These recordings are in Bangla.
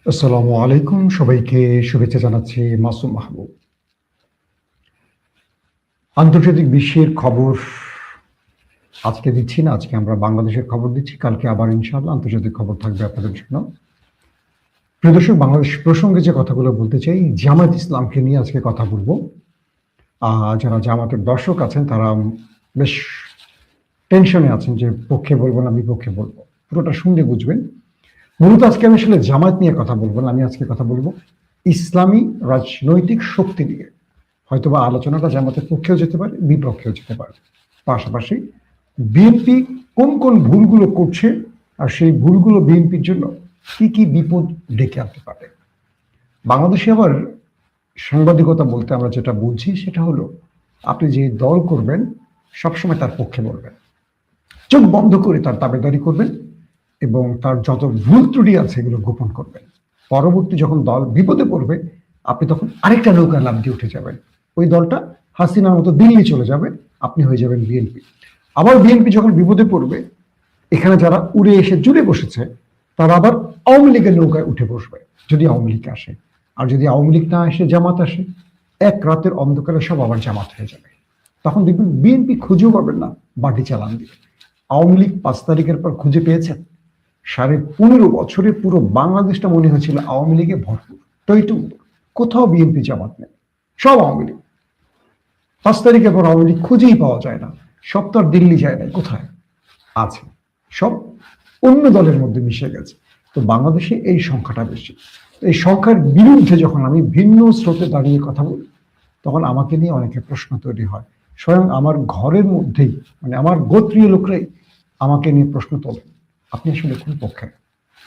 আসসালামু আলাইকুম, সবাইকে শুভেচ্ছা জানাচ্ছি মাসুম মাহবুব। আন্তর্জাতিক বিশ্বের খবর আজকে দিচ্ছি না, আজকে আমরা বাংলাদেশের খবর দিচ্ছি, কালকে আবার ইনশাআল্লাহ আন্তর্জাতিক খবর থাকবে আপনাদের জন্য। প্রিয় দর্শক, বাংলাদেশ প্রসঙ্গে যে কথাগুলো বলতে চাই, জামায়াত ইসলামকে নিয়ে আজকে কথা বলবো। যারা জামাতের দর্শক আছেন তারা বেশ টেনশনে আছেন যে পক্ষে বলবো না বিপক্ষে বলবো, পুরোটা শুনলে বুঝবেন। মূলত আজকে আমি আসলে জামায়াত নিয়ে কথা বলবো না, আমি আজকে কথা বলবো ইসলামী রাজনৈতিক শক্তি নিয়ে। হয়তোবা আলোচনাটা জামাতের পক্ষেও যেতে পারে, বিপক্ষেও যেতে পারে। পাশাপাশি বিএনপি কোন কোন ভুলগুলো করছে আর সেই ভুলগুলো বিএনপির জন্য কি কি বিপদ ডেকে আনতে পারে। বাংলাদেশে আবার সাংবাদিকতা বলতে আমরা যেটা বুঝি সেটা হলো, আপনি যে দল করবেন সবসময় তার পক্ষে বলবেন, চোখ বন্ধ করে তার দাবেদারি করবেন এবং তার যত ভুল ত্রুটি আছে এগুলো গোপন করবেন। পরবর্তী যখন দল বিপদে পড়বে আপনি তখন আরেকটা নৌকা লাফ দিয়ে উঠে যাবেন, ওই দলটা হাসিনার মতো দিল্লি চলে যাবে, আপনি হয়ে যাবেন বিএনপি। আবার বিএনপি যখন বিপদে পড়বে, এখানে যারা উড়ে এসে জুড়ে বসেছে তারা আবার আওয়ামী লীগের নৌকায় উঠে বসবে, যদি আওয়ামী লীগ আসে। আর যদি আওয়ামী লীগ না আসে, জামাত আসে, এক রাতের অন্ধকারে সব আবার জামাত হয়ে যাবে। তখন দেখবেন বিএনপি খুঁজেও পাবেন না বাটি চালান দিয়ে। আওয়ামী লীগ 5 তারিখের পর খুঁজে পেয়েছেন? 15.5 বছরে পুরো বাংলাদেশটা মনে হয়েছিল আওয়ামী লীগে ভরপুর, টইটুম্বর, কোথাও বিএনপি জামাত নেই, সব আওয়ামী লীগ। 5 তারিখের পর আওয়ামী লীগ খুঁজেই পাওয়া যায় না, সব তো আর দিল্লি যায় না, কোথায় আছে? সব অন্য দলের মধ্যে মিশে গেছে। তো বাংলাদেশে এই সংখ্যাটা বেশি। এই সংখ্যার বিরুদ্ধে যখন আমি ভিন্ন স্রোতে দাঁড়িয়ে কথা বলি, তখন আমাকে নিয়ে অনেকে প্রশ্ন তৈরি হয়। স্বয়ং আমার ঘরের মধ্যেই, মানে আমার গোত্রীয় লোকরাই আমাকে নিয়ে প্রশ্ন তোলেন, আপনি আসলে কোন পক্ষে?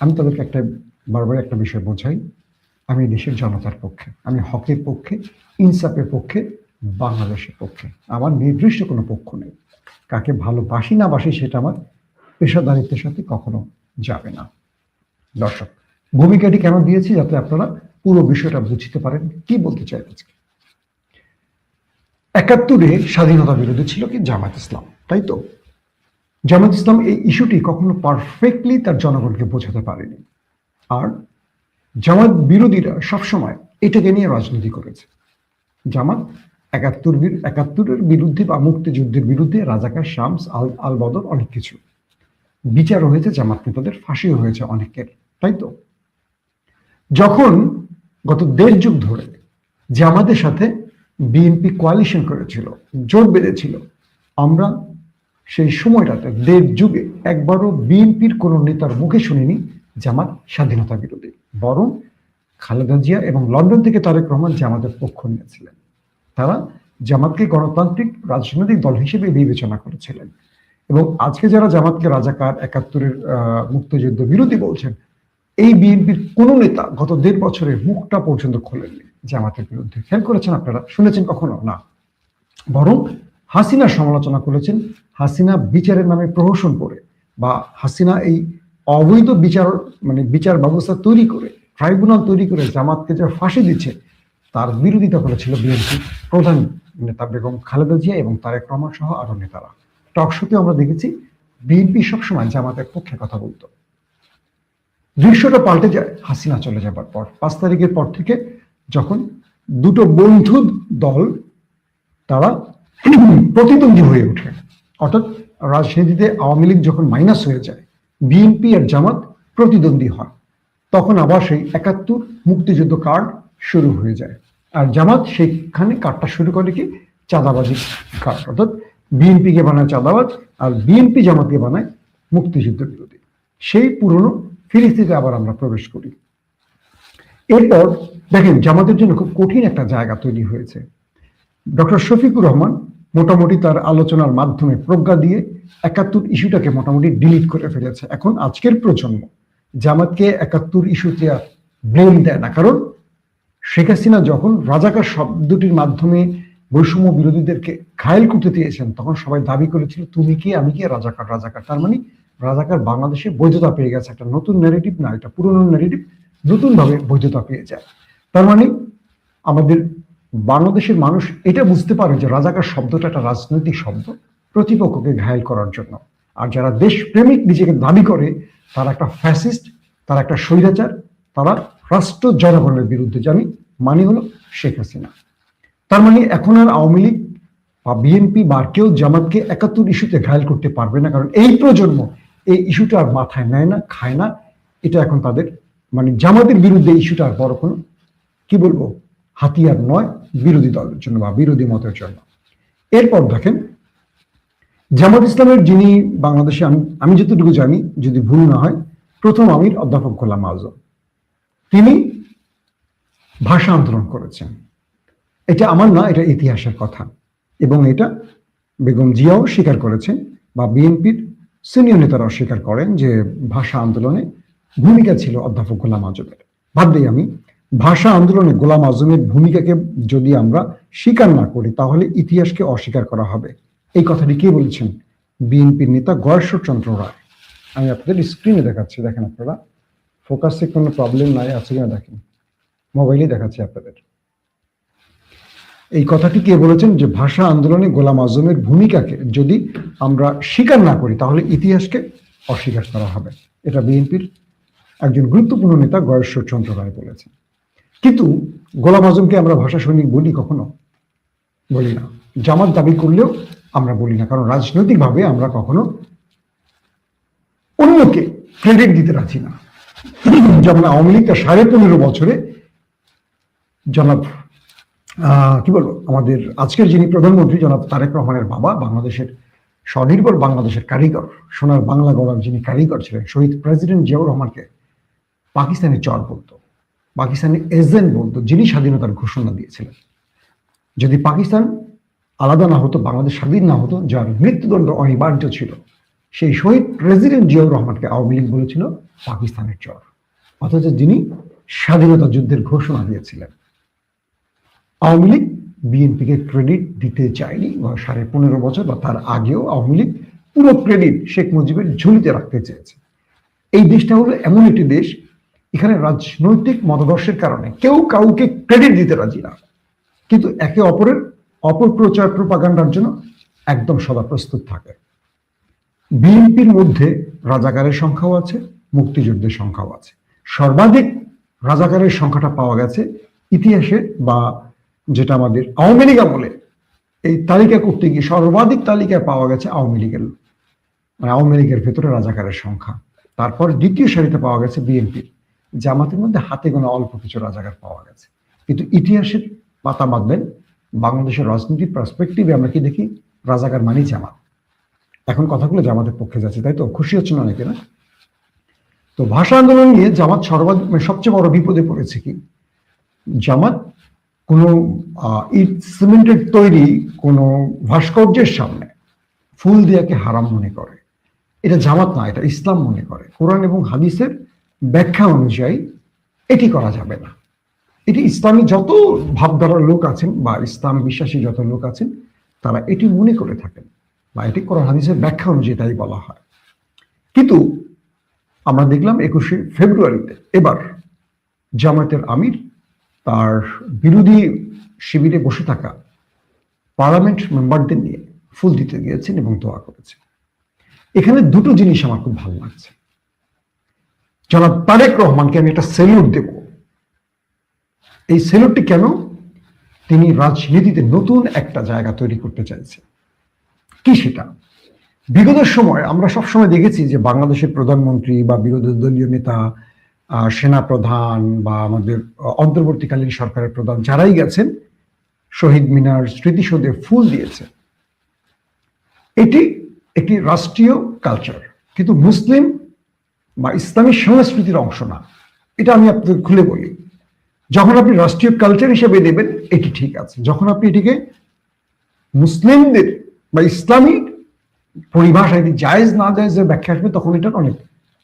আমি তাদেরকে বারবার একটা বিষয় বোঝাই, আমি দেশের জনতার পক্ষে, আমি হকের পক্ষে, ইনসাফের পক্ষে, বাংলাদেশের পক্ষে। আমার নির্দিষ্ট কোনো পক্ষ নেই। কাকে ভালোবাসি না বাসি সেটা আমার পেশাদারিত্বের সাথে কখনো যাবে না। দর্শক, ভূমিকাটি কেন দিয়েছি? যাতে আপনারা পুরো বিষয়টা বুঝতে পারেন কি বলতে চাই আজকে। 71-এ স্বাধীনতা বিরোধী ছিল কি জামায়াত ইসলাম, তাই তো? জামায়াত ইসলাম এই ইস্যুটি কখনো পারফেক্টলি তার জনগণকে বোঝাতে পারেনি। আর জামায়াত বিরোধীরা সবসময় এটাকে নিয়ে রাজনীতি করেছে। জামাত 71-এর বিরুদ্ধে বা মুক্তিযুদ্ধের বিরুদ্ধে, রাজাকার, শামস, আল বদর, অনেক কিছু বিচার হয়েছে, জামাত নেতাদের ফাঁসিও হয়েছে অনেকের, তাই তো? যখন গত 1.5 যুগ ধরে জামাতের সাথে বিএনপি কোয়ালিশন করেছিল, জোট বেঁধেছিল, আমরা সেই সময়টাতে 1.5 যুগে একবারও বিএনপির কোন নেতার মুখে শুনিনি জামাত স্বাধীনতা বিরোধী। বরং খালেদা জিয়া এবং লন্ডন থেকে তারেক রহমান জামাতের পক্ষ নিয়েছিলেন। তারা জামাতকে গণতান্ত্রিক রাজনৈতিক দল হিসেবে বিবেচনা করেছিলেন। এবং আজকে যারা জামাতকে রাজাকার, 71-এর মুক্তিযুদ্ধ বিরোধী বলছেন, এই বিএনপির কোন নেতা গত 1.5 বছরে মুখটা পর্যন্ত খোলেননি জামাতের বিরুদ্ধে। খেয়াল করেছেন আপনারা? শুনেছেন কখনো? না। বরং হাসিনার সমালোচনা করেছেন, হাসিনা বিচারের নামে প্রহসন করে, বা হাসিনা এই অবৈধ বিচার ব্যবস্থা তৈরি করে, ট্রাইব্যুনাল তৈরি করে জামাতকে যে ফাঁসি দিচ্ছে, তার বিরোধিতা করেছিল বিএনপি প্রধান নেতা বেগম খালেদা জিয়া এবং তারেক রহমান সহ আরো নেতারা। টকশোতে আমরা দেখেছি বিএনপি সবসময় জামাতের পক্ষে কথা বলতো। দৃশ্যটা পাল্টে যায় হাসিনা চলে যাবার পর। 5 তারিখের পর থেকে যখন দুটো বন্ধু দল তারা প্রতিদ্বন্দ্বী হয়ে ওঠে, অর্থাৎ রাজনীতিতে আওয়ামী লীগ যখন মাইনাস হয়ে যায়, বিএনপি আর জামাত প্রতিদ্বন্দ্বী হয়, তখন আবার সেই 71 মুক্তিযুদ্ধ কার্ড শুরু হয়ে যায়। আর জামাত সেইখানে কার্ডটা শুরু করে কি চাঁদাবাজি কার্ড, অর্থাৎ বিএনপিকে বানায় চাঁদাবাজ আর বিএনপি জামাতকে বানায় মুক্তিযুদ্ধ বিরোধী। সেই পুরনো ফিরিস্তিতে আবার আমরা প্রবেশ করি। এরপর দেখেন জামাতের জন্য খুব কঠিন একটা জায়গা তৈরি হয়েছে। ডক্টর শফিকুর রহমান মোটামুটি তার আলোচনার মাধ্যমে প্রজ্ঞা দিয়ে 71 ইস্যুটাকে মোটামুটি ডিলিট করে ফেলেছে। এখন আজকের প্রজন্ম জামাতকে 71 ইস্যুতে আর ব্লেম দেয় না, কারণ শেখ হাসিনা যখন রাজাকার শব্দটির মাধ্যমে বৈষম্য বিরোধীদেরকে ঘায়েল করতে চেয়েছেন, তখন সবাই দাবি করেছিল তুমি কি আমি কি, রাজাকার রাজাকার। তার মানে রাজাকার বাংলাদেশে বৈধতা পেয়ে গেছে, একটা নতুন ন্যারেটিভ না, এটা পুরনো ন্যারেটিভ নতুন ভাবে বৈধতা পেয়ে যায়। তার মানে আমাদের বাংলাদেশের মানুষ এটা বুঝতে পারে যে রাজাকার শব্দটা একটা রাজনৈতিক শব্দ প্রতিপক্ষকে ঘায়েল করার জন্য। আর যারা দেশপ্রেমিক নিজেকে দাবি করে তারা একটা ফ্যাসিস্ট, তারা একটা স্বৈরাচার, তারা রাষ্ট্র জনগণের বিরুদ্ধে জানি, মানে হলো শেখ হাসিনা। তার মানে এখন আর আওয়ামী লীগ বা বিএনপি বা কেউ জামাতকে ৭১ ইস্যুতে ঘায়ল করতে পারবে না, কারণ এই প্রজন্ম এই ইস্যুটা আর মাথায় নেয় না, খায় না। এটা এখন তাদের মানে জামাতের বিরুদ্ধে ইস্যুটা আর বড় কোনো কি বলবো হাতিয়ার নয় বিরোধী দলের জন্য বা বিরোধী মতের জন্য। এরপর দেখেন জামাত ইসলামের যিনি বাংলাদেশে আমি যতটুকু জানি, যদি ভুল না হয়, প্রথম আমির অধ্যাপক গোলাম আযম, তিনি ভাষা আন্দোলন করেছেন। এটা আমার না, এটা ইতিহাসের কথা, এবং এটা বেগম জিয়াও স্বীকার করেছেন বা বিএনপির সিনিয়র নেতারাও স্বীকার করেন যে ভাষা আন্দোলনে ভূমিকা ছিল অধ্যাপক গোলাম আযমের। বাদ দিই আমি, ভাষা আন্দোলনে গোলাম আযমের ভূমিকাকে যদি আমরা স্বীকার না করি তাহলে ইতিহাসকে অস্বীকার করা হবে। এই কথাটি কে বলেছেন? বিএনপির নেতা গয়েশ্বরচন্দ্র রায়। আমি আপনাদের স্ক্রিনে দেখাচ্ছি, দেখেন আপনারা, ফোকাসে কোনো প্রবলেম নাই, আছে কিনা দেখেন, মোবাইলে দেখাচ্ছি আপনাদের। এই কথাটি কে বলেছেন যে ভাষা আন্দোলনে গোলাম আযমের ভূমিকাকে যদি আমরা স্বীকার না করি তাহলে ইতিহাসকে অস্বীকার করা হবে। এটা বিএনপির একজন গুরুত্বপূর্ণ নেতা গয়েশ্বরচন্দ্র রায় বলেছেন। কিন্তু গোলাম আযমকে আমরা ভাষা সৈনিক বলি? কখনো বলি না। জামাত দাবি করলেও আমরা বলি না, কারণ রাজনৈতিকভাবে আমরা কখনো অন্যকে ক্রেডিট দিতে রাজি না। যেমন আওয়ামী লীগ 15.5 বছরে জনাব কি বলবো আমাদের আজকের যিনি প্রধানমন্ত্রী জনাব তারেক রহমানের বাবা, বাংলাদেশের স্বনির্ভর বাংলাদেশের কারিগর, সোনার বাংলা গড়ার যিনি কারিগর ছিলেন, শহীদ প্রেসিডেন্ট জিয়াউর রহমানকে পাকিস্তানি চর বলতো, পাকিস্তানি এজেন্ট বলতো, যিনি স্বাধীনতার ঘোষণা দিয়েছিলেন। যদি পাকিস্তান আলাদা না হতো, বাংলাদেশ স্বাধীন না হতো, যার মৃত্যুদণ্ড অনিবার্য ছিল, সেই শহীদ প্রেসিডেন্ট জিয়াউর রহমানকে আওয়ামী লীগ বলেছিল পাকিস্তানের চর, অথচ যিনি স্বাধীনতা যুদ্ধের ঘোষণা দিয়েছিলেন। আওয়ামী লীগ বিএনপিকে ক্রেডিট দিতে চায়নি। 15.5 বছর বা তার আগেও আওয়ামী লীগ পুরো ক্রেডিট শেখ মুজিবের ঝুলিতে রাখতে চেয়েছে। এই দেশটা হলো এমন একটি দেশ, এখানে রাজনৈতিক মতাদর্শের কারণে কেউ কাউকে ক্রেডিট দিতে রাজি না, কিন্তু একে অপরের অপপ্রচার প্রপাগান্ডার জন্য একদম সদা প্রস্তুত থাকে। বিএনপির মধ্যে রাজাকারের সংখ্যাও আছে, মুক্তিযুদ্ধের সংখ্যাও আছে। সর্বাধিক রাজাকারের সংখ্যাটা পাওয়া গেছে ইতিহাসে, বা যেটা আমাদের আওয়ামী লীগ আমলে এই তালিকা করতে গিয়ে সর্বাধিক তালিকায় পাওয়া গেছে আওয়ামী লীগের, মানে আওয়ামী লীগের ভেতরে রাজাকারের সংখ্যা। তারপর দ্বিতীয় সারিতে পাওয়া গেছে বিএনপির, জামাতের মধ্যে হাতে গোনা অল্প কিছু রাজাকার পাওয়া গেছে। কিন্তু ইতিহাসের পাতা বাঁধবেন, বাংলাদেশের রাজনীতির পার্সপেক্টিভে আমরা কি দেখি? রাজাকার মানি জামাত। এখন কথাগুলো জামাতের পক্ষে যাচ্ছে, তাই তো? খুশি হচ্ছেন অনেকে, না? তো ভাষা আন্দোলন নিয়ে জামাত সবচেয়ে বড় বিপদে পড়েছে কি? জামাত কোনো ইট সিমেন্টের তৈরি কোনো ভাস্কর্যের সামনে ফুল দেওয়াকে হারাম মনে করে। এটা জামাত না, এটা ইসলাম মনে করে। কোরআন এবং হাদিসের ব্যাখ্যা অনুযায়ী এটি করা যাবে না। এটি ইসলামী যত ভাবধারার লোক আছেন বা ইসলাম বিশ্বাসী যত লোক আছেন তারা এটি মনে করে থাকেন, বা এটি কোরআন হাদিসের ব্যাখ্যা অনুযায়ী তাই বলা হয়। কিন্তু আমরা দেখলাম 21শে ফেব্রুয়ারিতে এবার জামায়াতের আমির তার বিরোধী শিবিরে বসে থাকা পার্লামেন্ট মেম্বারদের নিয়ে ফুল দিতে গিয়েছেন এবং দোয়া করেছেন। এখানে দুটো জিনিস আমার খুব ভালো লাগছে। জনাব তারেক রহমানকে আমি একটা সেলুট দেব। এই সেলুটটি কেন? তিনি রাজনীতিতে নতুন একটা জায়গা তৈরি করতে চাইছে। কি সেটা? বিগত সময় আমরা সবসময় দেখেছি যে বাংলাদেশের প্রধানমন্ত্রী বা বিরোধী দলীয় নেতা, সেনা প্রধান বা আমাদের অন্তর্বর্তীকালীন সরকারের প্রধান যারাই গেছেন শহীদ মিনার স্মৃতিসৌধে ফুল দিয়েছে। এটি একটি রাষ্ট্রীয় কালচার, কিন্তু মুসলিম বা ইসলামী সংস্কৃতির অংশ না। এটা আমি আপনাদের খুলে বলি। যখন আপনি রাষ্ট্রীয় কালচার হিসেবে নেবেন এটি ঠিক আছে, যখন আপনি এটিকে মুসলিমদের বা ইসলামী পরিভাষায় জায়েজ না জায়েজের ব্যাখ্যা আসবে, তখন এটার অনেক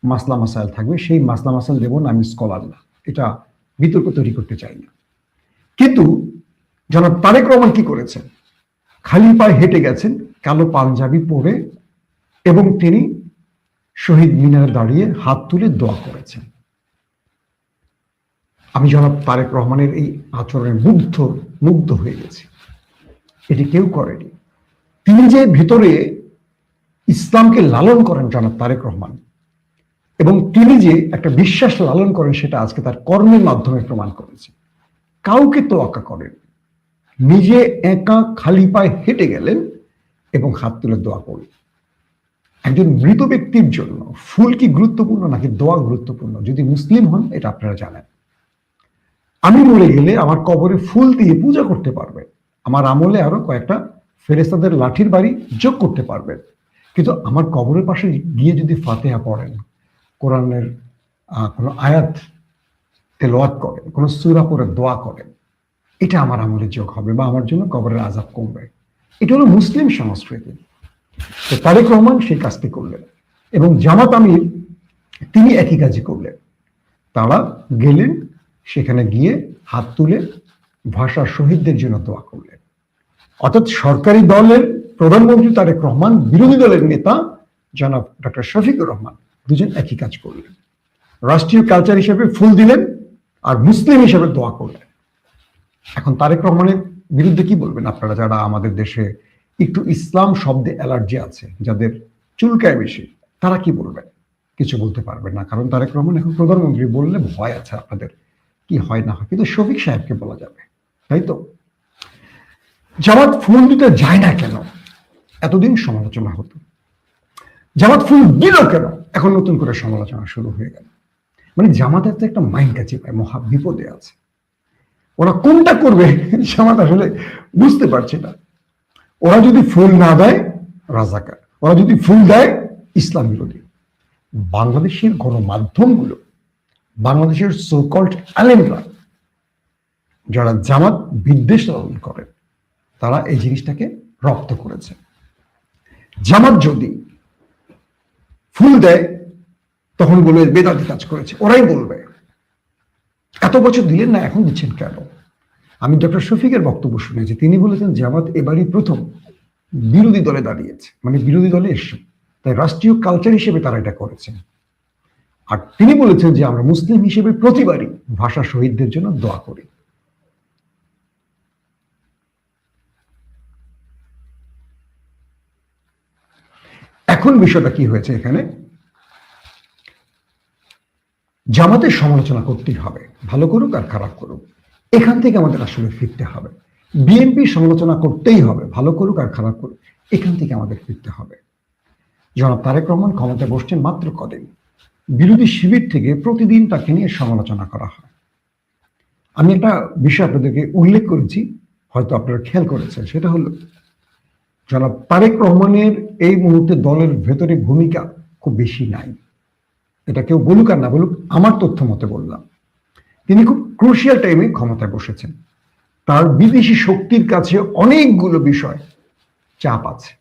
মাসলা মাসাইল থাকবে। সেই মাসলা মাসাইল দেব না, আমি স্কলার না, এটা বিতর্ক তৈরি করতে চাই না। কিন্তু জনাব তারেক রহমান কি করেছেন? খালি পায়ে হেঁটে গেছেন কালো পাঞ্জাবি পরে, এবং তিনি শহীদ মিনারে দাঁড়িয়ে হাত তুলে দোয়া করেছেন। আমি জনাব তারেক রহমানের এই আচরণে মুগ্ধ হয়ে গেছি। এটি কেউ করেনি। তিনি যে ভিতরে ইসলামকে লালন করেন জনাব তারেক রহমান, এবং তিনি যে একটা বিশ্বাস লালন করেন সেটা আজকে তার কর্মের মাধ্যমে প্রমাণ করেছে। কাউকে তোয়াক্কা করেন, নিজে একা খালি পায়ে হেঁটে গেলেন এবং হাত তুলে দোয়া করলেন। একজন মৃত ব্যক্তির জন্য ফুল কি গুরুত্বপূর্ণ নাকি দোয়া গুরুত্বপূর্ণ? যদি মুসলিম হন এটা আপনারা জানেন। আমি মরে গেলে আমার কবরে ফুল দিয়ে পূজা করতে পারবেন, আমার আমলে আরো কয়েকটা ফেরেশতাদের লাঠির বাড়ি যোগ করতে পারবেন, কিন্তু আমার কবরের পাশে গিয়ে যদি ফাতিহা পড়েন, কোরআনের কোনো আয়াত তেলাওয়াত করেন, কোনো সূরা পড়ে দোয়া করেন, এটা আমার আমলে যোগ হবে বা আমার জন্য কবরের আযাব কমবে। এটা হলো মুসলিম সংস্কৃতি। তো তারেক রহমান সেই কাজটি করলেন এবং জামাত আমির তিনি একই কাজই করলেন। তারা গেলেন, সেখানে গিয়ে হাত তুলে ভাষা শহীদদের জন্য দোয়া করলেন। অর্থাৎ সরকারি দলের প্রধানমন্ত্রী তারেক রহমান, বিরোধী দলের নেতা জনাব ডক্টর শফিকুর রহমান, দুজন একই কাজ করলেন। রাষ্ট্রীয় কালচার হিসেবে ফুল দিলেন আর মুসলিম হিসেবে দোয়া করলেন। এখন তারেক রহমানের বিরুদ্ধে কি বলবেন আপনারা, যারা আমাদের দেশে একটু ইসলাম শব্দে অ্যালার্জি আছে, যাদের চুলকায় বেশি, তারা কি বলবেন? কিছু বলতে পারবেন না, কারণ তারেক রহমান এখন প্রধানমন্ত্রী, বললে ভয় আছে আপনাদের কি হয় না হয়। কিন্তু শফিক সাহেবকে বলা যাবে, তাই তো? জামাত ফুল দিতে যায় না কেন? এতদিন সমালোচনা হতো। জামাত ফুল দিল কেন? এখন নতুন করে সমালোচনা শুরু হয়ে গেল। মানে জামাতের তো একটা মাইন্ড কাছে পায়, মহা বিপদে আছে। ওরা কোনটা করবে জামাত আসলে বুঝতে পারছে না। ওরা যদি ফুল না দেয় রাজাকার, ওরা যদি ফুল দেয় ইসলাম বিরোধী। বাংলাদেশের গণমাধ্যমগুলো, বাংলাদেশের সোকল্ড আলেমরা, যারা জামাত বিদ্বেষ লালন করেন, তারা এই জিনিসটাকে রপ্ত করেছে। জামাত যদি ফুল দেয় তখন বলবে বেদাতি কাজ করেছে, ওরাই বলবে। এত বছর দিলেন না, এখন দিচ্ছেন কেন? আমি ডক্টর শফিকের বক্তব্য শুনেছি, তিনি বলেছেন জামাত এবারই প্রথম বিরোধী দলে দাঁড়িয়েছে, মানে বিরোধী দলে এসে, তাই রাষ্ট্রীয় কালচার হিসেবে তারা এটা করেছেন। আর তিনি বলেছেন যে আমরা মুসলিম হিসেবে প্রতিবারই ভাষা শহীদদের জন্য দোয়া করি। এখন বিষয়টা কি হয়েছে, এখানে জামাতের সমালোচনা করতেই হবে, ভালো করুক আর খারাপ করুক। এখান থেকে আমাদের আসলে ফিরতে হবে। বিএনপি সমালোচনা করতেই হবে, ভালো করুক আর খারাপ করুক, এখান থেকে আমাদের ফিরতে হবে। জনাব তারেক রহমান ক্ষমতায় বসছেন মাত্র কদিন, বিরোধী শিবির থেকে প্রতিদিন তাকে নিয়ে সমালোচনা করা হয়। আমি একটা বিষয় আপনাদেরকে উল্লেখ করেছি, হয়তো আপনারা খেয়াল করেছেন, সেটা হলো জনাব তারেক রহমানের এই মুহূর্তে দলের ভেতরে ভূমিকা খুব বেশি নাই। এটা কেউ বলুক আর না বলুক, আমার তথ্য মতে বললাম, তিনি খুব ক্রুশিয়াল টাইমে ক্ষমতায় বসেছেন। তার বিদেশি শক্তির কাছে অনেকগুলো বিষয় চাপ আছে।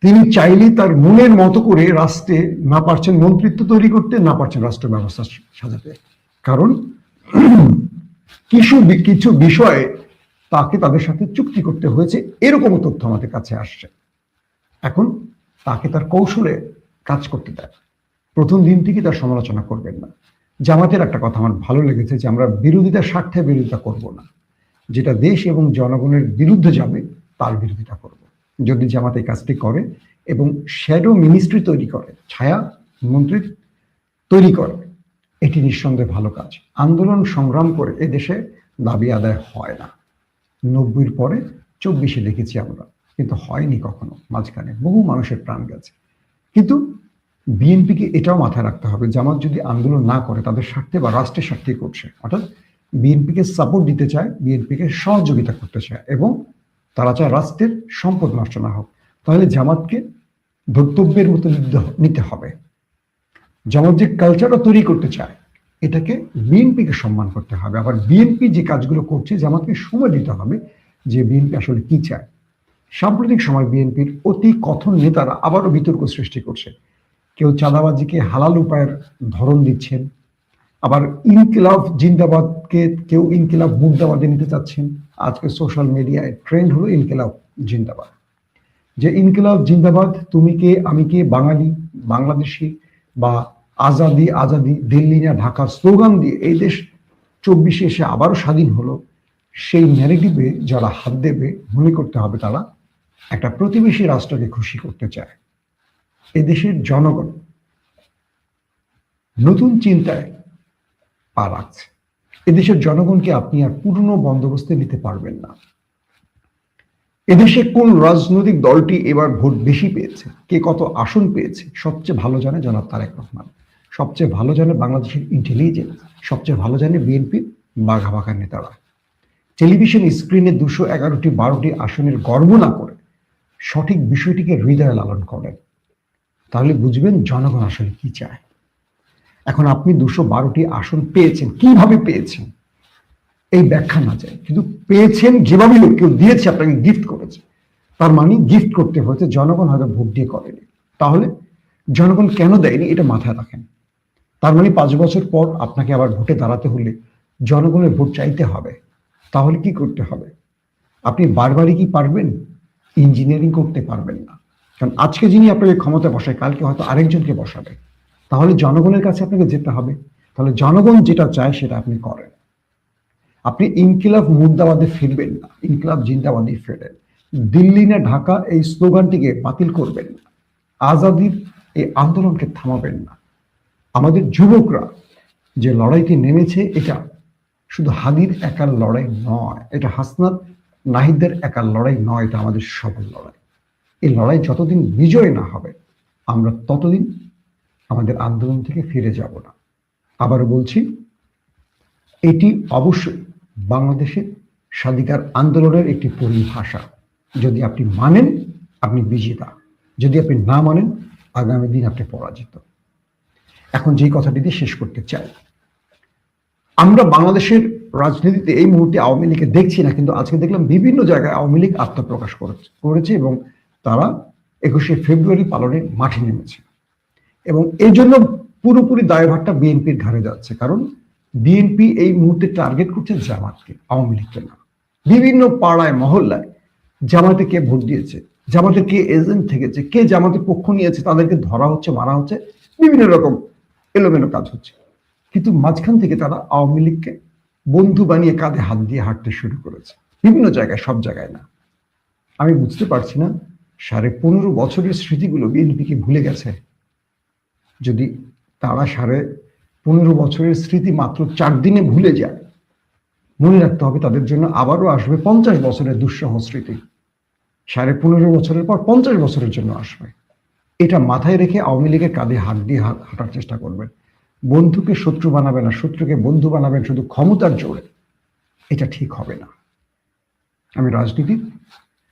তিনি চাইলে তার মনের মতো করে রাষ্ট্রে না পারছেন মন্ত্রিত্ব তৈরি করতে, না পারছেন রাষ্ট্র ব্যবস্থা সাজাতে, কারণ কিছু বিষয়ে তাকে তাদের সাথে চুক্তি করতে হয়েছে, এরকম তথ্য আমাদের কাছে আসছে। এখন তাকে তার কৌশলে কাজ করতে দেয়, প্রথম দিন থেকে তার সমালোচনা করবেন না। জামাতের একটা কথা আমার ভালো লেগেছে, যে আমরা বিরোধিতার স্বার্থে বিরোধিতা করব না, যেটা দেশ এবং জনগণের বিরুদ্ধে যাবে তার বিরোধিতা করব। যদি জামাত এই কাজটি করে এবং শ্যাডো মিনিস্ট্রি তৈরি করে, ছায়া মন্ত্রী তৈরি করে, এটি নিঃসন্দেহে ভালো কাজ। আন্দোলন সংগ্রাম করে এ দেশে দাবি আদায় হয় না। 90-র পরে 24-এ দেখেছি আমরা, কিন্তু হয়নি কখনো। মাঝখানে বহু মানুষের প্রাণ গেছে। কিন্তু বিএনপিকে এটাও মাথায় রাখতে হবে, জামাত যদি আন্দোলন না করে তাদের স্বার্থে বা রাষ্ট্রের স্বার্থে করছে, অর্থাৎ বিএনপিকে সাপোর্ট দিতে চায়, বিএনপিকে সহযোগিতা করতে চায় এবং তারা চায় রাষ্ট্রের সম্পদ নষ্ট না হোক, তাহলে জামাতকে ধর্তব্যের মতো নিতে হবে। জামাত যে কালচারটা তৈরি করতে চায়, এটাকে বিএনপিকে সম্মান করতে হবে। আবার বিএনপি যে কাজগুলো করছে, জামাতকে সময় দিতে হবে যে বিএনপি আসলে কি চায়। সাম্প্রতিক সময় বিএনপির অতি কথন নেতারা আবারও বিতর্ক সৃষ্টি করছে। কেউ চাঁদাবাজিকে হালাল উপায়ের ধরন দিচ্ছেন, আবার ইনকিলাব জিন্দাবাদকে কেউ ইনকিলাব মুর্দাবাদে নিতে চাচ্ছেন। আজকে সোশ্যাল মিডিয়ায় ট্রেন্ড হলো ইনকিলাব জিন্দাবাদ, যে ইনকিলাব জিন্দাবাদ, তুমি কে আমি কে, বাঙালি বাংলাদেশি বা আজাদি আজাদি, দিল্লি না ঢাকা স্লোগান দিয়ে এই দেশ 24-এ এসে আবারও স্বাধীন হলো। সেই ন্যারেটিভে যারা হাত দেবে, মনে করতে হবে তারা একটা প্রতিবেশী রাষ্ট্রকে খুশি করতে চায়। এদেশের জনগণ নতুন চিন্তায় পা রাখছে। এদেশের জনগণকে আপনি আর পুরনো বন্দোবস্তে নিতে পারবেন না। এদেশে কোন রাজনৈতিক দলটি এবার ভোট বেশি পেয়েছে, কে কত আসন পেয়েছে, সবচেয়ে ভালো জানে জনাব তারেক রহমান, সবচেয়ে ভালো জানে বাংলাদেশের ইন্টেলিজেন্স, সবচেয়ে ভালো জানে বিএনপির বাঘা বাঘা নেতারা। টেলিভিশন স্ক্রিনে 211টি 12টি আসনের গর্ব না করে সঠিক বিষয়টিকে হৃদয়ে লালন করেন, তাহলে বুঝবেন জনগণ আসলে কি চায়। এখন আপনি 212টি আসন পেয়েছেন, কিভাবে পেয়েছেন এই ব্যাখ্যা না চাই, কিন্তু পেয়েছেন যেভাবে কেউ দিয়েছে, আপনাকে গিফট করেছে, তার মানে গিফট করতে হয়েছে, জনগণ হয়তো ভোট দিয়ে করেনি। তাহলে জনগণ কেন দেয়নি এটা মাথায় রাখেন। তার মানে 5 বছর পর আপনাকে আবার ভোটে দাঁড়াতে হলে জনগণের ভোট চাইতে হবে। তাহলে কি করতে হবে? আপনি বারবারই কি পারবেন? ইঞ্জিনিয়ারিং করতে পারবেন না, কারণ আজকে যিনি আপনাকে ক্ষমতা বসায় কালকে হয়তো আরেকজনকে বসাবে। তাহলে জনগণের কাছে আপনাকে যেতে হবে। তাহলে জনগণ যেটা চায় সেটা আপনি করেন। আপনি ইনকিলাব মুর্দাবাদে ফিরবেন না, ইনকিলাব জিন্দাবাদে ফেরেন। দিল্লি না ঢাকা এই স্লোগানটিকে বাতিল করবেন না, আজাদির এই আন্দোলনকে থামাবেন না। আমাদের যুবকরা যে লড়াইতে নেমেছে, এটা শুধু হাদির একার লড়াই নয়, এটা হাসনাত নাহিদদের একার লড়াই নয়, এটা আমাদের সবার লড়াই। এই লড়াই যতদিন বিজয় না হবে আমরা ততদিন আমাদের আন্দোলন থেকে ফিরে যাব না। আবারও বলছি, এটি অবশ্যই বাংলাদেশের স্বাধিকার আন্দোলনের একটি পরিভাষা। যদি আপনি মানেন আপনি বিজেতা, যদি আপনি না মানেন আগামী দিন আপনি পরাজিত। এখন যেই কথাটি দিয়ে শেষ করতে চাই, আমরা বাংলাদেশের রাজনীতিতে এই মুহূর্তে আওয়ামী লীগকে দেখছি না, কিন্তু আজকে দেখলাম বিভিন্ন জায়গায় আওয়ামী লীগ আত্মপ্রকাশ করেছে এবং তারা 21শে ফেব্রুয়ারি পালনে মাঠে নেমেছে। এবং এই জন্য পুরোপুরি দায়ভারটা বিএনপির ঘাড়ে যাচ্ছে, কারণ বিএনপি এই মুহূর্তে টার্গেট করছে জামাতকে, আওয়ামী লীগকে না। বিভিন্ন পাড়ায় মহল্লায় জামাতে কে ভোট দিয়েছে, জামাতে কে এজেন্ট থেকেছে, কে জামাতের পক্ষ নিয়েছে, তাদেরকে ধরা হচ্ছে, মারা হচ্ছে, বিভিন্ন রকম এলোমেলো কাজ হচ্ছে। কিন্তু মাঝখান থেকে তারা আওয়ামী লীগকে বন্ধু বানিয়ে কাঁধে হাত দিয়ে হাঁটতে শুরু করেছে, বিভিন্ন জায়গায়, সব জায়গায় না। আমি বুঝতে পারছি না 15.5 বছরের স্মৃতিগুলো বিএনপিকে ভুলে গেছে। যদি তারা 15.5 বছরের স্মৃতি মাত্র 4 দিনে ভুলে যায়, মনে রাখতে হবে তাদের জন্য আবারও আসবে 50 বছরের দুঃসহ স্মৃতি। 15.5 বছরের পর 50 বছরের জন্য আসবে। এটা মাথায় রেখে আওয়ামী লীগের কাঁধে হাত দিয়ে হাঁটার চেষ্টা করবেন। বন্ধুকে শত্রু বানাবেন না, শত্রুকে বন্ধু বানাবেন শুধু ক্ষমতার জোরে, এটা ঠিক হবে না। আমি রাজনীতির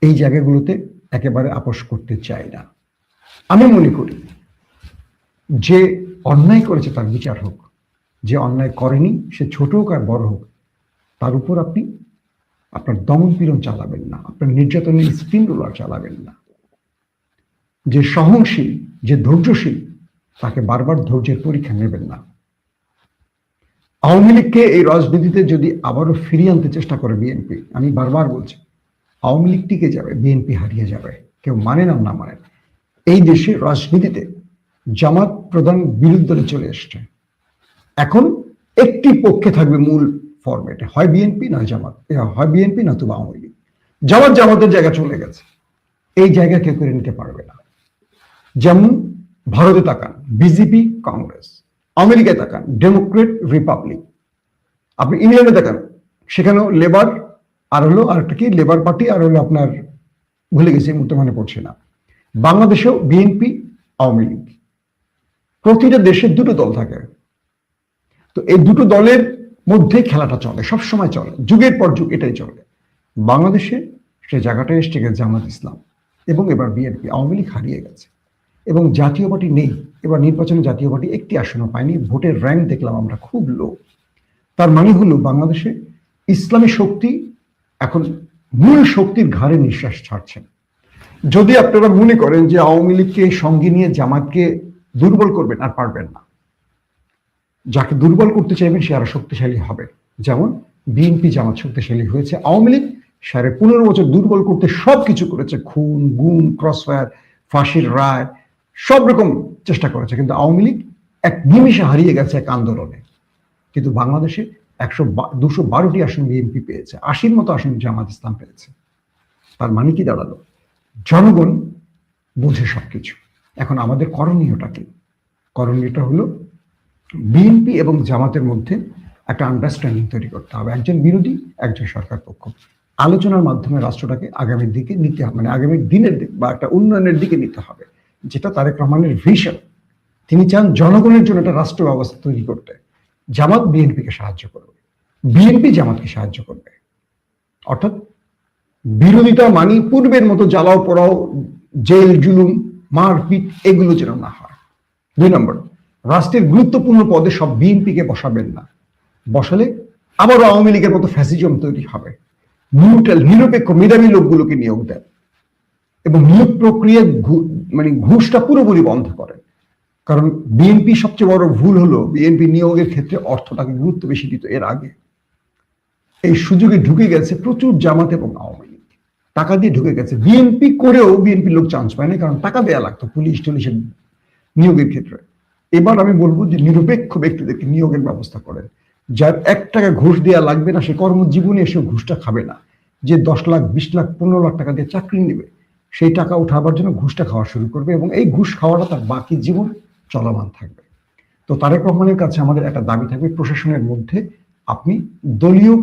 এই জায়গাগুলোতে একেবারে আপোষ করতে চাই না। আমি মনে করি যে অন্যায় করেছে তার বিচার হোক, যে অন্যায় করেনি সে ছোট হোক আর বড় হোক, তার উপর আপনি আপনার দমন পীড়ন চালাবেন না, আপনার নির্যাতনের স্পিন রোলার চালাবেন না। যে সহনশীল, যে ধৈর্যশীল, তাকে বারবার ধৈর্যের পরীক্ষা নেবেন না। আওয়ামী লীগকে এই রাজনীতিতে যদি আবারও ফিরিয়ে আনতে চেষ্টা করে বিএনপি, আমি বারবার বলছি, আওয়ামী লীগ টিকে যাবে, বিএনপি হারিয়ে যাবে। কেউ মানেন আর না মানেন, এই দেশে রাজনীতিতে জামাত প্রধান বিরোধী দলে চলে এসছে। এখন একটি পক্ষে থাকবে মূল ফরম্যাটে, হয় বিএনপি নয় জামাত, হয় বিএনপি নতুবা আওয়ামী লীগ। জামাত জামাতের জায়গা চলে গেছে, এই জায়গা কেউ করে নিতে পারবে না। যেমন ভারতে তাকান, বিজেপি কংগ্রেস, আমেরিকায় তাকান ডেমোক্রেট রিপাবলিক, আপনি ইংল্যান্ডে তাকান সেখানেও লেবার আর হলো আরেকটা কি লেবার পার্টি আর হলো আপনার ভুলে গেছি এই মুহূর্তে মনে পড়ছে না। বাংলাদেশেও বিএনপি আওয়ামী লীগ, প্রতিটা দেশে দুটো দল থাকে। তো এই দুটো দলের মধ্যে খেলাটা চলে, সবসময় চলে, যুগের পর যুগ এটাই চলে। বাংলাদেশে সে জায়গাটা এসছে জামাত ইসলাম এবং এবার বিএনপি। আওয়ামী লীগ হারিয়ে গেছে এবং জাতীয় পার্টি নেই। এবার নির্বাচনে জাতীয় পার্টি একটি আসনও পায়নি, ভোটের র্যাঙ্ক দেখলাম আমরা খুব লো। তার মানে হলো বাংলাদেশে ইসলামী শক্তি এখন মূল শক্তির ঘাড়ে নিঃশ্বাস ছাড়ছেন। যদি আপনারা মনে করেন যে আওয়ামী লীগকে সঙ্গে নিয়ে জামাতকে দুর্বল করবেন, আর পারবেন না। যাকে দুর্বল করতে চাইবেন সে আরো শক্তিশালী হবে। যেমন বিএনপি জামাত শক্তিশালী হয়েছে, আওয়ামী লীগ 15.5 বছর দুর্বল করতে সবকিছু করেছে, খুন, গুম, ক্রসফায়ার, ফাঁসির রায়, সব রকম চেষ্টা করেছে, কিন্তু আওয়ামী লীগ এক নিমিষে হারিয়ে গেছে এক আন্দোলনে। কিন্তু বাংলাদেশে 212টি আসন বিএনপি পেয়েছে, 80-র মতো আসন জামাত ইসলাম পেয়েছে। তার মানে কি দাঁড়ালো? জনগণ বোঝে সবকিছু। এখন আমাদের করণীয়টা কি? করণীয়টা হলো বিএনপি এবং জামাতের মধ্যে একটা আন্ডারস্ট্যান্ডিং তৈরি করতে হবে, একজন বিরোধী একজন সরকার পক্ষ, আলোচনার মাধ্যমে রাষ্ট্রটাকে আগামীর দিকে নিতে হবে, মানে আগামী দিনের দিক বা একটা উন্নয়নের দিকে নিতে হবে, যেটা তারেক রহমানের ভিশন। তিনি চান জনগণের জন্য একটা রাষ্ট্র ব্যবস্থা তৈরি করতে। জামাত বিএনপিকে সাহায্য করবে, বিএনপি জামাতকে সাহায্য করবে। অর্থাৎ বিরোধিতা মানি পূর্বের মতো জ্বালাও পোড়াও, জেল জুলুম মারপিট এগুলো যেন না হয়। 2 নম্বর, রাষ্ট্রের গুরুত্বপূর্ণ পদে সব বিএনপিকে বসাবেন না, বসালে আবারও আওয়ামী লীগের মতো ফ্যাসিজম তৈরি হবে। নিউট্রাল নিরপেক্ষ মেধাবী লোকগুলোকে নিয়োগ দেন এবং নিয়োগ প্রক্রিয়া মানে ঘুষটা পুরোপুরি বন্ধ করেন। কারণ বিএনপি সবচেয়ে বড় ভুল হলো বিএনপি নিয়োগের ক্ষেত্রে অর্থটাকে গুরুত্ব বেশি দিত এর আগে। এই সুযোগে ঢুকে গেছে প্রচুর জামাত এবং আওয়ামী লীগ, টাকা দিয়ে ঢুকে গেছে। বিএনপি করেও বিএনপি লোক চান্স পায় না, কারণ টাকা দেয়া লাগতো পুলিশ টুলিশের নিয়োগের ক্ষেত্রে। এবার আমি বলবো যে নিরপেক্ষ ব্যক্তিদেরকে নিয়োগের ব্যবস্থা করেন। যার 1 টাকা ঘুষ দেওয়া লাগবে না, সে কর্মজীবনে এসে ঘুষটা খাবে না। যে 10 লাখ 20 লাখ 15 লাখ টাকা দিয়ে চাকরি নেবে, সেই টাকা উঠাবার জন্য ঘুষটা খাওয়া শুরু করবে এবং এই ঘুষ খাওয়াটা তার বাকি জীবন চলমান থাকবে। তো তারেক রহমানের কাছে আমাদের একটা দাবি থাকবে, প্রশাসনের মধ্যে আপনি দলীয়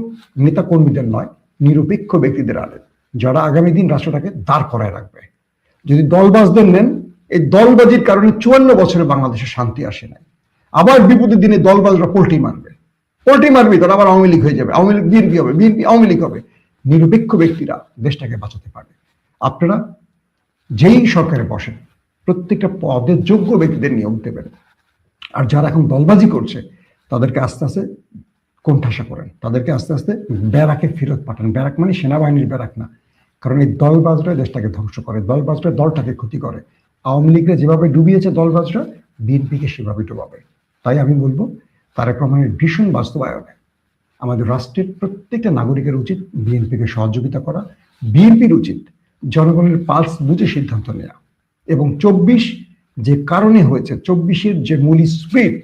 নেতা কর্মীদের নয়, নিরপেক্ষ ব্যক্তিদের আনেন, যারা আগামী দিন রাষ্ট্রটাকে দাঁড় করায় রাখবে। যদি দলবাজদের নেন, এই দলবাজির কারণে 54 বছরে বাংলাদেশে শান্তি আসে নাই। আবার বিপদের দিনে দলবাজরা পোল্টি মারবে, তারা আবার আওয়ামী লীগ হয়ে যাবে, আওয়ামী লীগ বিএনপি হবে, বিএনপি আওয়ামী লীগ হবে। নিরপেক্ষ ব্যক্তিরা দেশটাকে বাঁচাতে পারে। আপনারা যেই সরকারে বসেন, প্রত্যেকটা পদের যোগ্য ব্যক্তিদের নিয়োগ দেবেন। আর যারা এখন দলবাজি করছে তাদেরকে আস্তে আস্তে কোণঠাসা করেন, তাদেরকে আস্তে আস্তে ব্যারাকে ফেরত পাঠান। ব্যারাক মানে সেনাবাহিনীর ব্যারাক না, কারণ এই দলবাজরা দেশটাকে ধ্বংস করে, দলবাজরা দলটাকে ক্ষতি করে। আওয়ামী লীগরা যেভাবে ডুবিয়েছে দলবাজরা, বিএনপিকে সেভাবে ডুবাবে। তাই আমি বলবো, তারেক রহমানের ভীষণ বাস্তবায়নে আমাদের রাষ্ট্রের প্রত্যেকটা নাগরিকের উচিত বিএনপিকে সহযোগিতা করা। বিএনপির উচিত জনগণের পালস বুঝে সিদ্ধান্ত নেওয়া এবং 24 যে কারণে হয়েছে, 24-এর যে মূল স্পিরিট